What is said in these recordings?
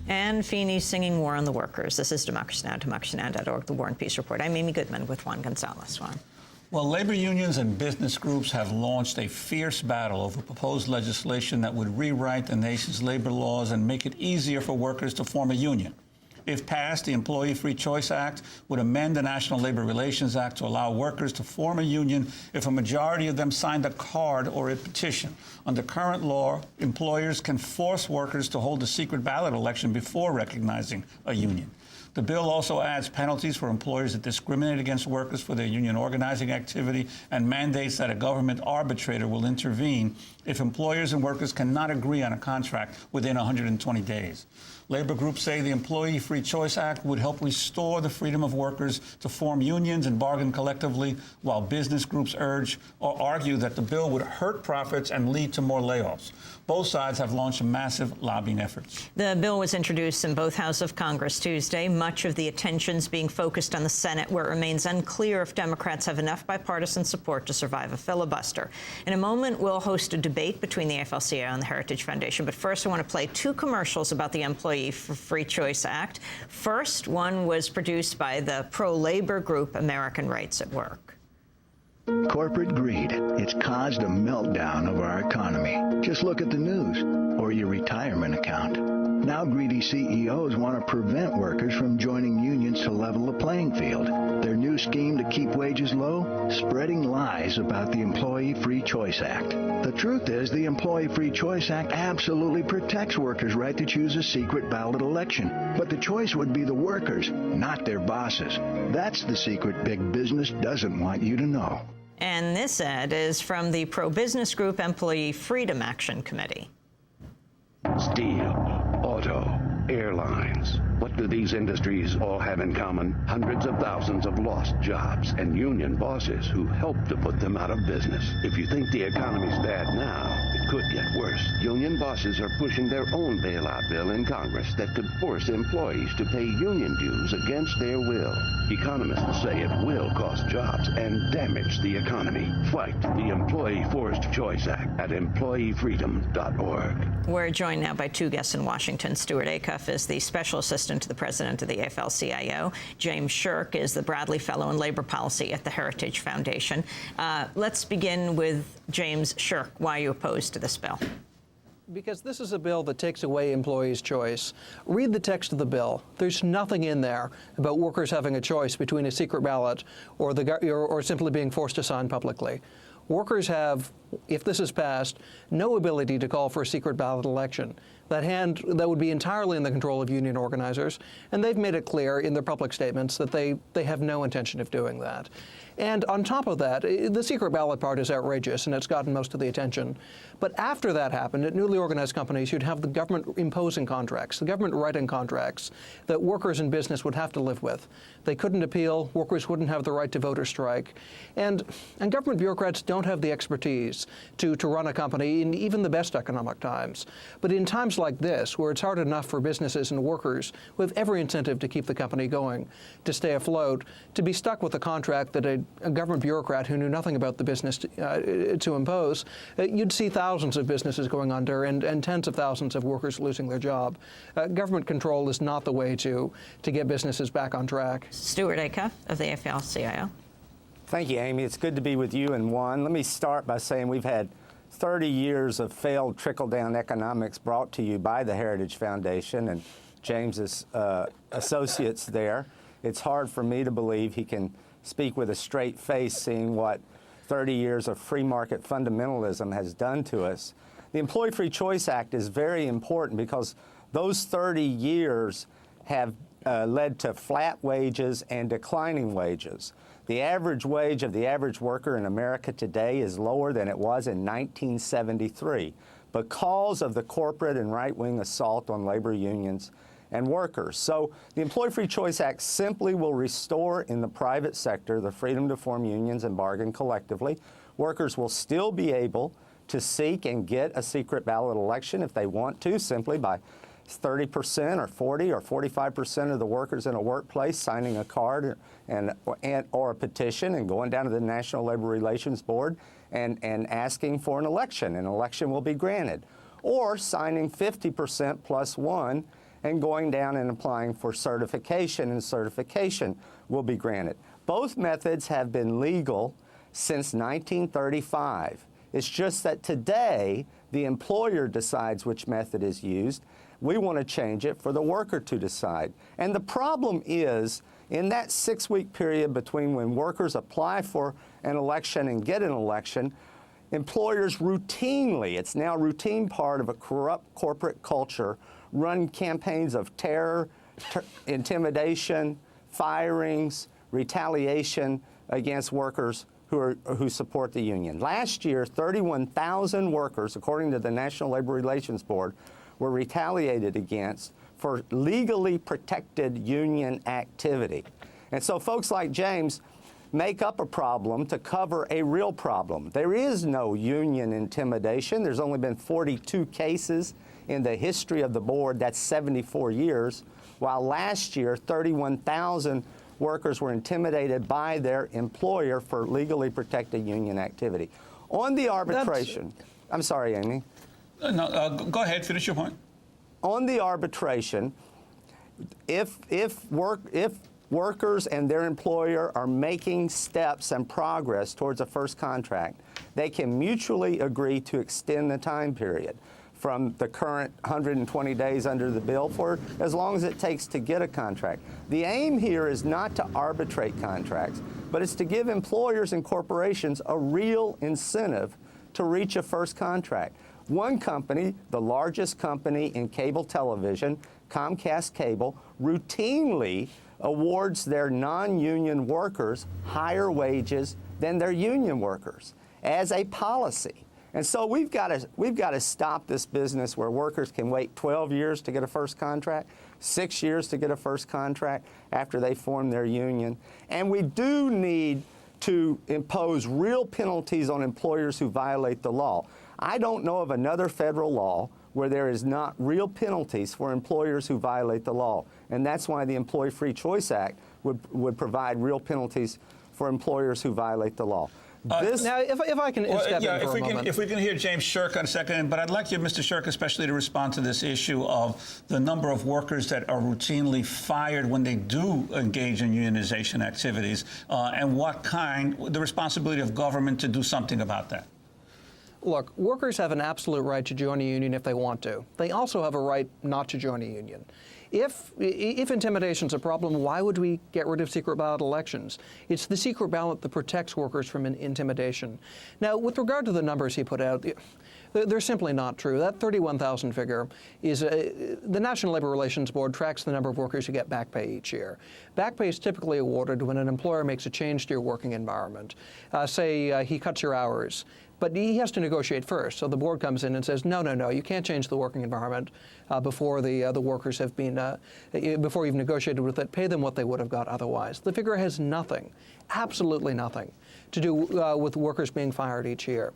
And Feeney's singing War on the Workers. This is Democracy Now!, democracynow.org, the War and Peace Report. I'm Amy Goodman with Juan Gonzalez. Juan. Well, labor unions and business groups have launched a fierce battle over proposed legislation that would rewrite the nation's labor laws and make it easier for workers to form a union. If passed, the Employee Free Choice Act would amend the National Labor Relations Act to allow workers to form a union if a majority of them signed a card or a petition. Under current law, employers can force workers to hold a secret ballot election before recognizing a union. The bill also adds penalties for employers that discriminate against workers for their union organizing activity and mandates that a government arbitrator will intervene if employers and workers cannot agree on a contract within 120 days. Labor groups say the Employee Free Choice Act would help restore the freedom of workers to form unions and bargain collectively, while business groups urge or argue that the bill would hurt profits and lead to more layoffs. Both sides have launched massive lobbying efforts. The bill was introduced in both houses of Congress Tuesday. Much of the attention's being focused on the Senate, where it remains unclear if Democrats have enough bipartisan support to survive a filibuster. In a moment, we'll host a debate between the AFL-CIO and the Heritage Foundation. But first, I want to play two commercials about the Employee Free Choice Act. First, one was produced by the pro-labor group American Rights at Work. Corporate greed. It's caused a meltdown of our economy. Just look at the news or your retirement account. Now greedy CEOs want to prevent workers from joining unions to level the playing field. Their new scheme to keep wages low? Spreading lies about the Employee Free Choice Act. The truth is the Employee Free Choice Act absolutely protects workers' right to choose a secret ballot election. But the choice would be the workers, not their bosses. That's the secret big business doesn't want you to know. And this ad is from the pro-business group Employee Freedom Action Committee. Steel, auto, airlines. What do these industries all have in common? Hundreds of thousands of lost jobs and union bosses who helped to put them out of business. If you think the economy's bad now, it could get worse. Union bosses are pushing their own bailout bill in Congress that could force employees to pay union dues against their will. Economists say it will cost jobs and damage the economy. Fight the Employee Forced Choice Act at employeefreedom.org. We're joined now by two guests in Washington. Stewart Acuff is the special assistant to the president of the AFL-CIO. James Sherk is the Bradley Fellow in Labor Policy at the Heritage Foundation. Let's begin with James Sherk. Why are you opposed to this bill? Because this is a bill that takes away employees' choice. Read the text of the bill. There's nothing in there about workers having a choice between a secret ballot or simply being forced to sign publicly. Workers have, if this is passed, no ability to call for a secret ballot election. That would be entirely in the control of union organizers, and they've made it clear in their public statements that they have no intention of doing that. And on top of that, the secret ballot part is outrageous, and it's gotten most of the attention. But after that happened, at newly organized companies, you'd have the government imposing contracts, the government writing contracts that workers in business would have to live with. They couldn't appeal. Workers wouldn't have the right to vote or strike. And government bureaucrats don't have the expertise to run a company in even the best economic times. But in times like this, where it's hard enough for businesses and workers with every incentive to keep the company going, to stay afloat, to be stuck with a contract that a government bureaucrat who knew nothing about the business to impose, you'd see thousands of businesses going under and tens of thousands of workers losing their job. Government control is not the way to get businesses back on track. Stewart Acuff of the AFL-CIO. Thank you, Amy. It's good to be with you and Juan. Let me start by saying we've had 30 years of failed trickle-down economics brought to you by the Heritage Foundation and James's associates there. It's hard for me to believe he can speak with a straight face, seeing what 30 years of free market fundamentalism has done to us. The Employee Free Choice Act is very important because those 30 years have led to flat wages and declining wages. The average wage of the average worker in America today is lower than it was in 1973 because of the corporate and right-wing assault on labor unions and workers. So the Employee Free Choice Act simply will restore in the private sector the freedom to form unions and bargain collectively. Workers will still be able to seek and get a secret ballot election if they want to, simply by 30% or 40 or 45% of the workers in a workplace signing a card or a petition and going down to the National Labor Relations Board and asking for an election. An election will be granted. Or signing 50% plus one and going down and applying for certification, and certification will be granted. Both methods have been legal since 1935. It's just that today, the employer decides which method is used. We want to change it for the worker to decide. And the problem is, in that 6-week period between when workers apply for an election and get an election, employers routinely, it's now a routine part of a corrupt corporate culture, run campaigns of terror, intimidation, firings, retaliation against workers who support the union. Last year, 31,000 workers, according to the National Labor Relations Board, were retaliated against for legally protected union activity. And so folks like James make up a problem to cover a real problem. There is no union intimidation. There's only been 42 cases in the history of the board. That's 74 years. While last year, 31,000 workers were intimidated by their employer for legally protected union activity. On the arbitration, I'm sorry, Amy. No, go ahead, finish your point. On the arbitration, if workers and their employer are making steps and progress towards a first contract, they can mutually agree to extend the time period from the current 120 days under the bill for as long as it takes to get a contract. The aim here is not to arbitrate contracts, but it's to give employers and corporations a real incentive to reach a first contract. One company, the largest company in cable television, Comcast Cable, routinely awards their non-union workers higher wages than their union workers as a policy. And so we've got to stop this business where workers can wait 12 years to get a first contract, 6 years to get a first contract after they form their union. And we do need to impose real penalties on employers who violate the law. I don't know of another federal law where there is not real penalties for employers who violate the law. And that's why the Employee Free Choice Act would provide real penalties for employers who violate the law. Now, if I can step in for a moment. If we can hear James Sherk on a second, but I'd like you, Mr. Sherk, especially to respond to this issue of the number of workers that are routinely fired when they do engage in unionization activities, and the responsibility of government to do something about that. Look, workers have an absolute right to join a union if they want to. They also have a right not to join a union. If intimidation is a problem, why would we get rid of secret ballot elections? It's the secret ballot that protects workers from intimidation. Now, with regard to the numbers he put out, they're simply not true. That 31,000 figure is the National Labor Relations Board tracks the number of workers who get back pay each year. Back pay is typically awarded when an employer makes a change to your working environment. Say he cuts your hours. But he has to negotiate first. So the board comes in and says, no, you can't change the working environment before the workers have been, before you've negotiated with it. Pay them what they would have got otherwise. The figure has nothing, absolutely nothing, to do with workers being fired each year.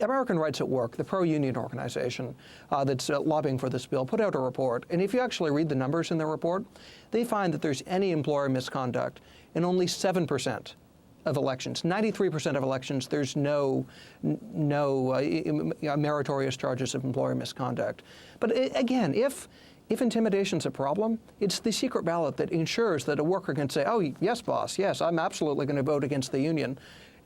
American Rights at Work, the pro-union organization that's lobbying for this bill, put out a report. And if you actually read the numbers in the report, they find that there's any employer misconduct in only 7% of elections. 93% of elections, there's no meritorious charges of employer misconduct. But again, if intimidation's a problem, it's the secret ballot that ensures that a worker can say, oh, yes, boss, yes, I'm absolutely going to vote against the union,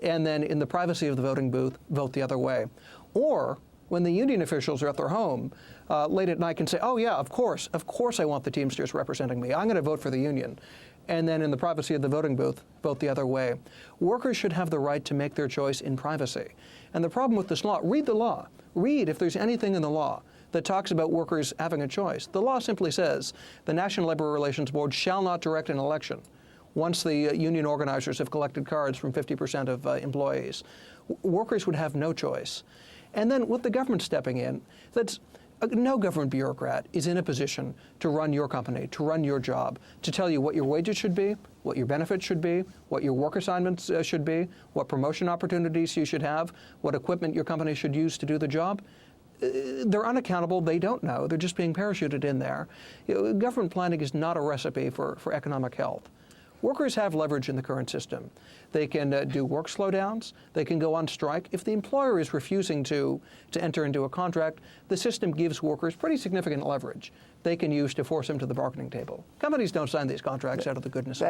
and then in the privacy of the voting booth, vote the other way. Or when the union officials are at their home late at night can say, oh, yeah, of course I want the Teamsters representing me. I'm going to vote for the union. And then in the privacy of the voting booth, vote the other way. Workers should have the right to make their choice in privacy. And the problem with this law, read the law. Read if there's anything in the law that talks about workers having a choice. The law simply says the National Labor Relations Board shall not direct an election once the union organizers have collected cards from 50% of employees. Workers would have no choice. And then with the government stepping in, no government bureaucrat is in a position to run your company, to run your job, to tell you what your wages should be, what your benefits should be, what your work assignments should be, what promotion opportunities you should have, what equipment your company should use to do the job. They're unaccountable. They don't know. They're just being parachuted in there. Government planning is not a recipe for economic health. Workers have leverage in the current system. They can do work slowdowns. They can go on strike. If the employer is refusing to enter into a contract, the system gives workers pretty significant leverage they can use to force them to the bargaining table. Companies don't sign these contracts out of the goodness of